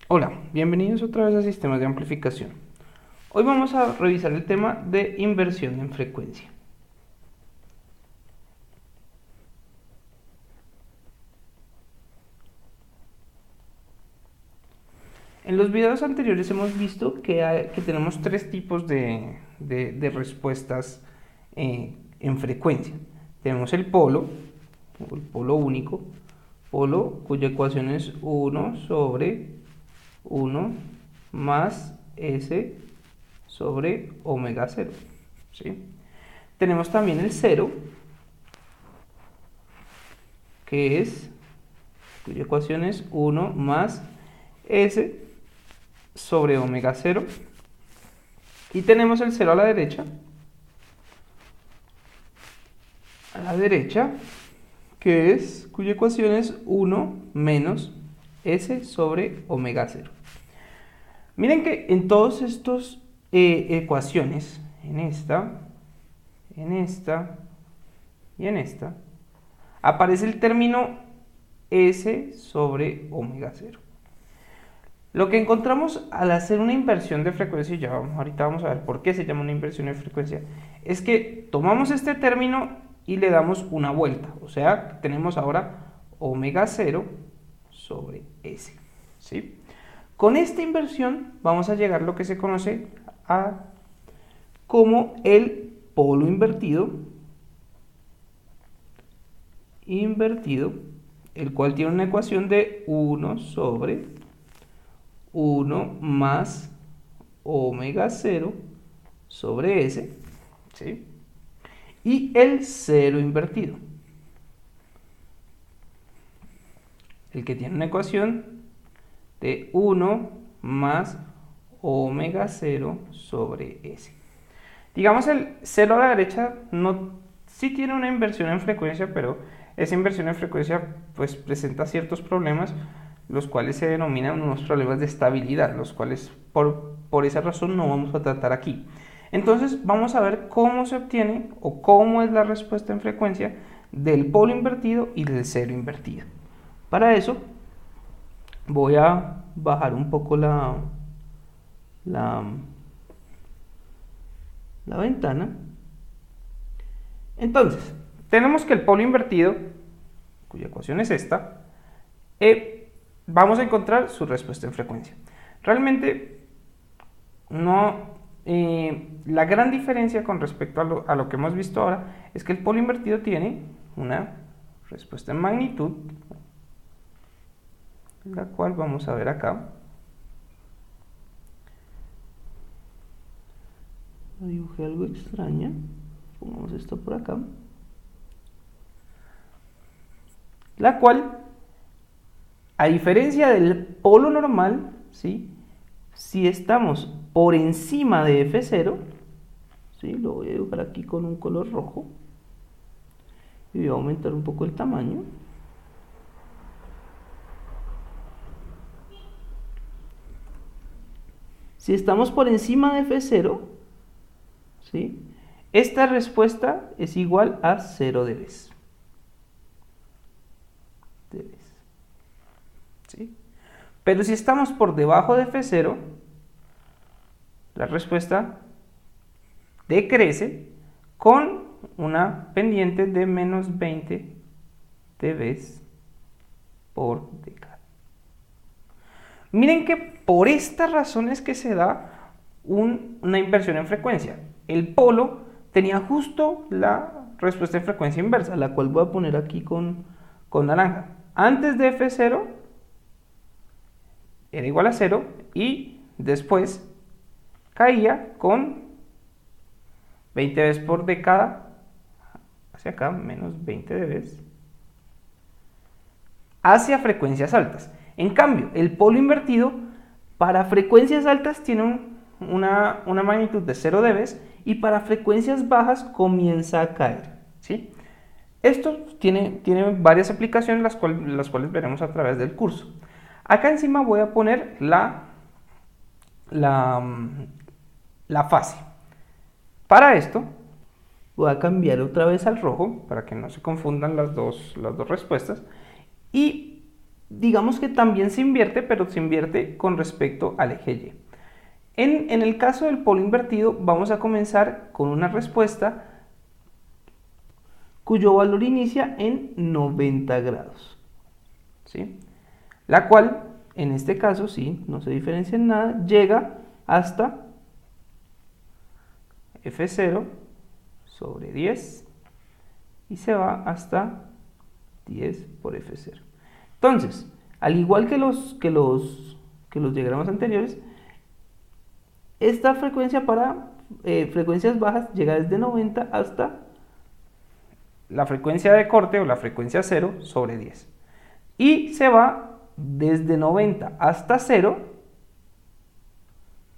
Hola, bienvenidos otra vez a Sistemas de Amplificación. Hoy vamos a revisar el tema de inversión en frecuencia. En los videos anteriores hemos visto que tenemos tres tipos de respuestas en frecuencia. Tenemos el polo único, polo cuya ecuación es 1 sobre 1 más S sobre omega 0. ¿Sí? Tenemos también el cero, cuya ecuación es 1 más S sobre omega 0. Y tenemos el 0 a la derecha, cuya ecuación es 1 menos S sobre omega 0. Miren que en todas estas ecuaciones, en esta y en esta, aparece el término S sobre omega 0. Lo que encontramos al hacer una inversión de frecuencia, y ya ahorita vamos a ver por qué se llama una inversión de frecuencia, es que tomamos este término y le damos una vuelta. O sea, tenemos ahora omega 0 sobre S. ¿Sí? Con esta inversión vamos a llegar a lo que se conoce como el polo invertido, el cual tiene una ecuación de 1 sobre 1 más omega 0 sobre S, ¿sí? Y el cero invertido, el que tiene una ecuación de 1 más omega 0 sobre S. Digamos, el 0 a la derecha sí tiene una inversión en frecuencia, pero esa inversión en frecuencia pues presenta ciertos problemas, los cuales se denominan unos problemas de estabilidad, los cuales por esa razón no vamos a tratar aquí. Entonces vamos a ver cómo se obtiene o cómo es la respuesta en frecuencia del polo invertido y del cero invertido. Para eso voy a bajar un poco la ventana. Entonces, tenemos que el polo invertido, cuya ecuación es esta, vamos a encontrar su respuesta en frecuencia. Realmente no, la gran diferencia con respecto a lo que hemos visto ahora es que el polo invertido tiene una respuesta en magnitud, la cual vamos a ver acá. Dibujé algo extraño, pongamos esto por acá, la cual, a diferencia del polo normal, ¿sí? Si estamos por encima de F0, ¿sí? Lo voy a dibujar aquí con un color rojo y voy a aumentar un poco el tamaño. Si estamos por encima de F0, ¿sí? Esta respuesta es igual a 0 dB. ¿Sí? Pero si estamos por debajo de F0, la respuesta decrece con una pendiente de menos 20 dB por década. Miren que por estas razones que se da una inversión en frecuencia. El polo tenía justo la respuesta en frecuencia inversa, la cual voy a poner aquí con naranja. Antes de F0 era igual a 0 y después caía con 20 dB por década hacia acá, menos 20 dB hacia frecuencias altas. En cambio, el polo invertido para frecuencias altas tiene una magnitud de 0 dB y para frecuencias bajas comienza a caer, ¿sí? Esto tiene varias aplicaciones, las cuales veremos a través del curso. Acá encima voy a poner la fase. Para esto voy a cambiar otra vez al rojo para que no se confundan las dos respuestas y digamos que también se invierte, pero se invierte con respecto al eje Y. En el caso del polo invertido vamos a comenzar con una respuesta cuyo valor inicia en 90 grados, ¿sí? La cual, en este caso, sí, no se diferencia en nada, llega hasta F0 sobre 10 y se va hasta 10 por F0. Entonces, al igual que los diagramas anteriores, esta frecuencia para frecuencias bajas llega desde 90 hasta la frecuencia de corte o la frecuencia 0 sobre 10. Y se va desde 90 hasta 0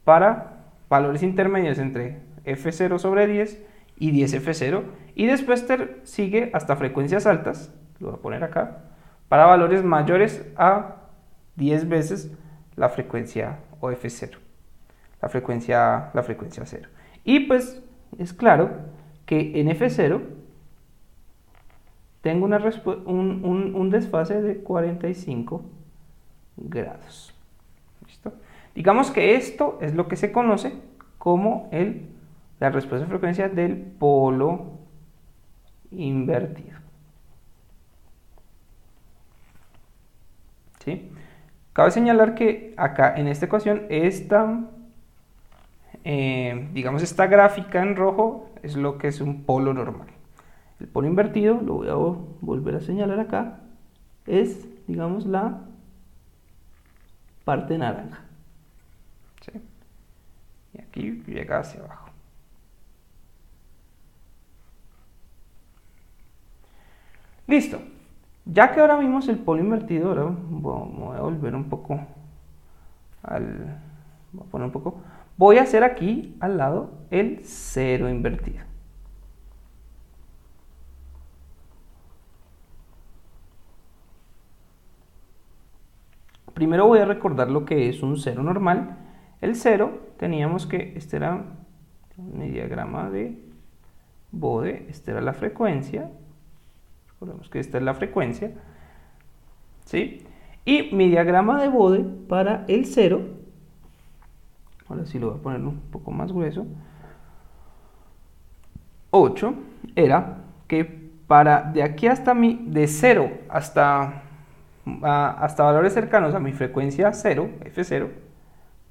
para valores intermedios entre F0 sobre 10 y 10F0. Y después sigue hasta frecuencias altas, lo voy a poner acá, para valores mayores a 10 veces la frecuencia o F0, la frecuencia 0. Y pues es claro que en F0 tengo un desfase de 45 grados. ¿Listo? Digamos que esto es lo que se conoce como la respuesta de frecuencia del polo invertido. ¿Sí? Cabe señalar que acá en esta ecuación, digamos esta gráfica en rojo es lo que es un polo normal. El polo invertido, lo voy a volver a señalar acá, es, digamos, la parte naranja. ¿Sí? Y aquí llega hacia abajo. Listo. Ya que ahora vimos el polo invertido, ahora voy a volver un poco voy a poner un poco. Voy a hacer aquí al lado el cero invertido. Primero voy a recordar lo que es un cero normal. El cero teníamos que, este era mi diagrama de Bode, esta era la frecuencia. Recordemos que esta es la frecuencia, ¿sí? Y mi diagrama de Bode para el cero, ahora sí lo voy a poner un poco más grueso, 8, era que de aquí hasta de 0 hasta valores cercanos a mi frecuencia 0, F0,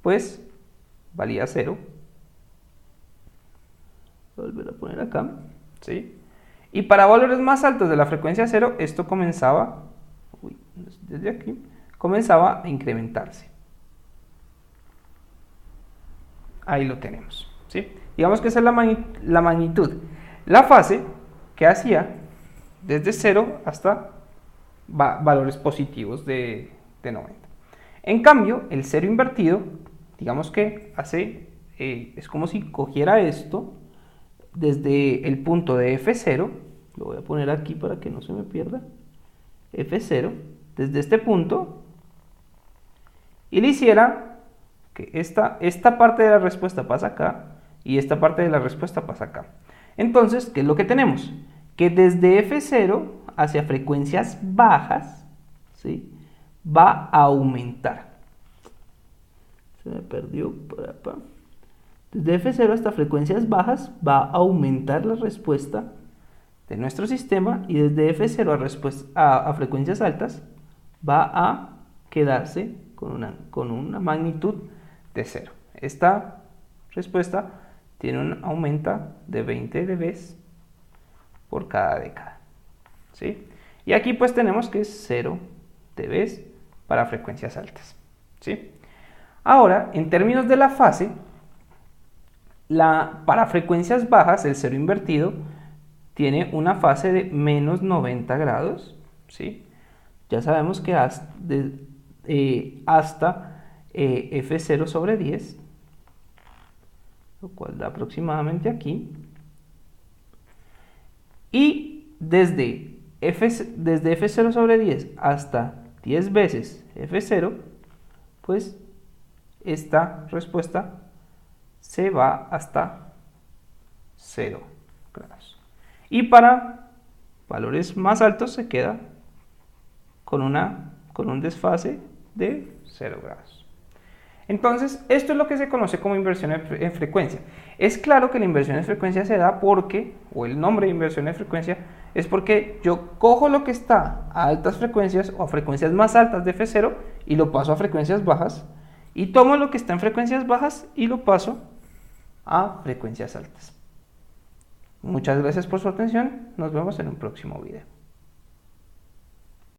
pues valía 0. Voy a volver a poner acá, ¿sí? Y para valores más altos de la frecuencia 0, esto comenzaba, desde aquí, comenzaba a incrementarse. Ahí lo tenemos, ¿sí? Digamos que esa es la magnitud. La fase que hacía desde 0 hasta valores positivos de 90. En cambio, el cero invertido, digamos que es como si cogiera esto desde el punto de F0, lo voy a poner aquí para que no se me pierda, F0, desde este punto, y le hiciera que esta parte de la respuesta pasa acá, y esta parte de la respuesta pasa acá. Entonces, ¿qué es lo que tenemos? Que desde F0 hacia frecuencias bajas, ¿sí?, va a aumentar. Se me perdió por acá. Desde F0 hasta frecuencias bajas va a aumentar la respuesta de nuestro sistema, y desde F0 a frecuencias altas va a quedarse con una magnitud de 0. Esta respuesta tiene un aumento de 20 dB por cada década, ¿sí? Y aquí pues tenemos que es 0 dB para frecuencias altas, ¿sí? Ahora, en términos de la fase, para frecuencias bajas, el cero invertido tiene una fase de menos 90 grados, ¿sí? Ya sabemos que hasta F0 sobre 10, lo cual da aproximadamente aquí. Y desde F0 sobre 10 hasta 10 veces F0, pues esta respuesta se va hasta 0 grados. Y para valores más altos se queda con con un desfase de 0 grados. Entonces, esto es lo que se conoce como inversión en frecuencia. Es claro que la inversión en frecuencia se da porque, o el nombre de inversión en frecuencia, es porque yo cojo lo que está a altas frecuencias o a frecuencias más altas de F0 y lo paso a frecuencias bajas, y tomo lo que está en frecuencias bajas y lo paso a frecuencias altas. Muchas gracias por su atención, nos vemos en un próximo video.